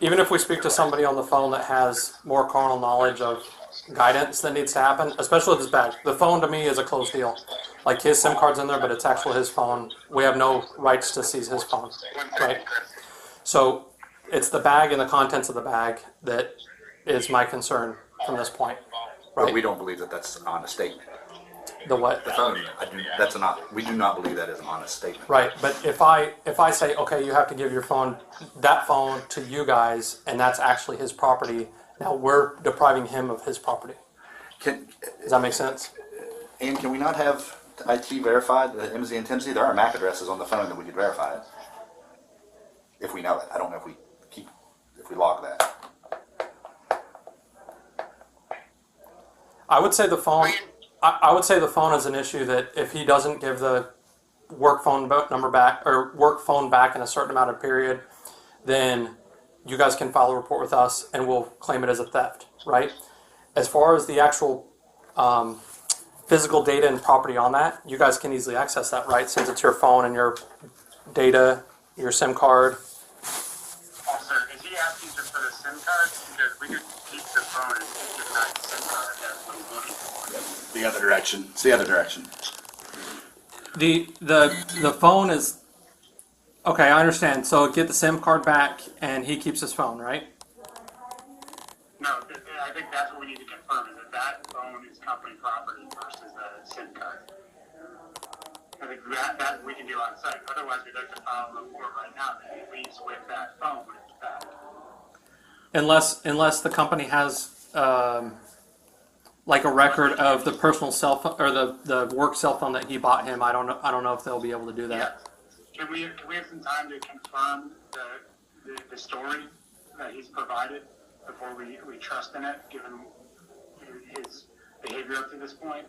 even if we speak to somebody on the phone that has more carnal knowledge of guidance that needs to happen, especially with his bag. The phone to me is a closed deal. Like his SIM card's in there, but it's actually his phone. We have no rights to seize his phone, right? So it's the bag and the contents of the bag that is my concern from this point, right? But we don't believe that that's an honest statement. The what? The phone. We do not believe that is an honest statement. Right, but if I say, okay, you have to give your phone, that phone to you guys, and that's actually his property, now we're depriving him of his property. Does that make sense? And can we not have IT verified the MZ and TMZ? There are MAC addresses on the phone that we could verify it. If we know it. I don't know if we log that. I would say the phone is an issue that if he doesn't give the work phone number back or work phone back in a certain amount of period, then you guys can file a report with us and we'll claim it as a theft, right? As far as the actual physical data and property on that, you guys can easily access that, right? Since it's your phone and your data, your SIM card. Also, is he asking just for the SIM card? Because we could keep the phone and give him that SIM card. That's what he's looking for. The other direction. It's the other direction. The phone is okay. I understand. So get the SIM card back, and he keeps his phone, right? No, I think that's what we need to confirm is that phone is company property versus the SIM card. I think that we can do on site. Otherwise, we'd like to file a report right now that he leaves with that phone when it's back. Unless the company has like a record of the personal cell phone or the work cell phone that he bought him. I don't know if they'll be able to do that. Yeah. Can we have some time to confirm the story that he's provided before we trust in it, given his behavior up to this point,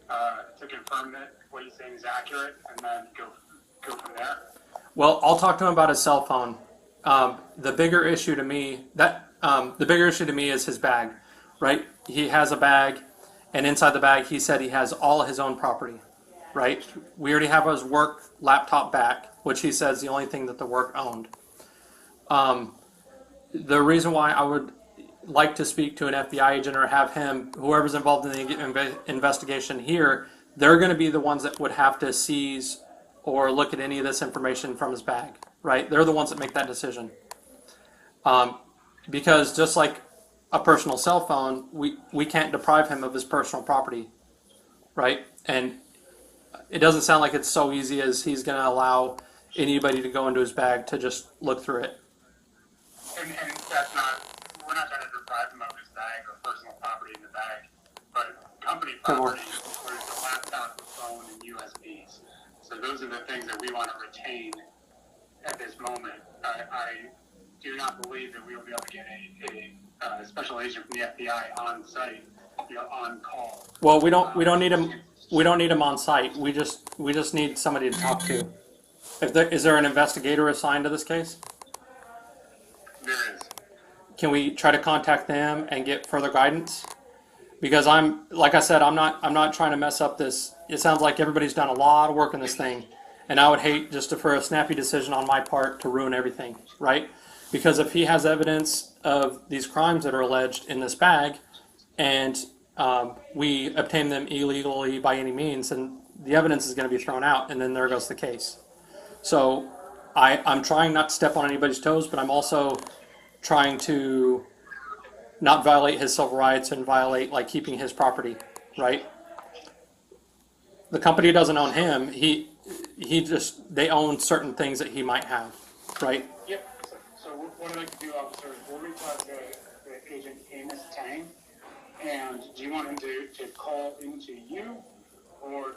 to confirm that what he's saying is accurate, and then go from there? Well, I'll talk to him about his cell phone. The bigger issue to me is his bag, right? He has a bag, and inside the bag, he said he has all his own property, right? We already have his work laptop back, which he says the only thing that the work owned. The reason why I would like to speak to an FBI agent or have whoever's involved in the investigation here, they're going to be the ones that would have to seize or look at any of this information from his bag, right? They're the ones that make that decision. Because just like a personal cell phone, we can't deprive him of his personal property, right? And it doesn't sound like it's so easy as he's going to allow anybody to go into his bag to just look through it. And we're not trying to deprive him of his bag or personal property in the bag, but company property, where it's a laptop, a phone, and USBs. So those are the things that we want to retain at this moment. I do not believe that we will be able to get a special agent from the FBI on site, on call. Well, we don't need him. We don't need him on site. We just need somebody to talk to. Is there an investigator assigned to this case? There is. Can we try to contact them and get further guidance? Because like I said, I'm not trying to mess up this. It sounds like everybody's done a lot of work on this thing, and I would hate just for a snappy decision on my part to ruin everything, right? Because if he has evidence of these crimes that are alleged in this bag, and we obtain them illegally by any means, and the evidence is going to be thrown out, and then there goes the case. So I'm trying not to step on anybody's toes, but I'm also trying to not violate his civil rights and violate like keeping his property, right? The company doesn't own him. They own certain things that he might have, right? Yep. So what I'd like to do, officer, is we'll reach out to the agent Amos Tang, and do you want him to call into you, or do